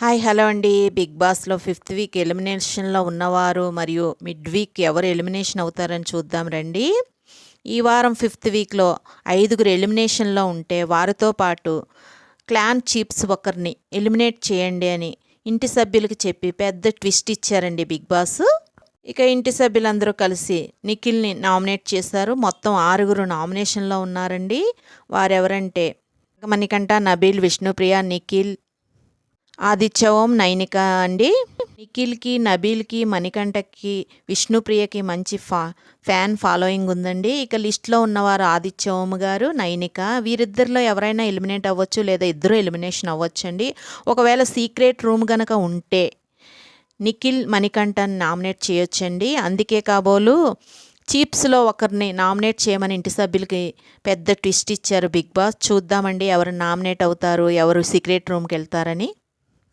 Hi hello అండి. Big బాస్‌లో fifth week ఎలిమినేషన్‌లో ఉన్నవారు మరియు మిడ్ వీక్ ఎవరు ఎలిమినేషన్ అవుతారని చూద్దాం రండి. ఈ వారం ఫిఫ్త్ వీక్‌లో 5గురు ఎలిమినేషన్‌లో ఉంటే వారితో పాటు క్లాన్ చీఫ్స్ ఒకరిని ఎలిమినేట్ చేయండి అని ఇంటి సభ్యులకి చెప్పి పెద్ద ట్విస్ట్ ఇచ్చారండి బిగ్ బాస్. ఇక ఇంటి సభ్యులందరూ కలిసి నిఖిల్‌ని నామినేట్ చేశారు. మొత్తం 6గురు నామినేషన్‌లో ఉన్నారండి. వారెవరంటే మణికంఠ, నబీల్, విష్ణుప్రియ, నిఖిల్, ఆదిత్య ఓం, నైనిక అండి. నిఖిల్కి, నబీల్కి, మణికంఠకి, విష్ణుప్రియకి మంచి ఫ్యాన్ ఫాలోయింగ్ ఉందండి. ఇక లిస్ట్లో ఉన్నవారు ఆదిత్య ఓం గారు, నైనిక. వీరిద్దరిలో ఎవరైనా ఎలిమినేట్ అవ్వచ్చు లేదా ఇద్దరు ఎలిమినేషన్ అవ్వచ్చండి. ఒకవేళ సీక్రెట్ రూమ్ గనక ఉంటే నిఖిల్, మణికంఠని నామినేట్ చేయొచ్చండి. అందుకే కాబోలు చీప్స్లో ఒకరిని నామినేట్ చేయమని ఇంటి సభ్యులకి పెద్ద ట్విస్ట్ ఇచ్చారు బిగ్ బాస్. చూద్దామండి ఎవరు నామినేట్ అవుతారు, ఎవరు సీక్రెట్ రూమ్కి వెళ్తారని.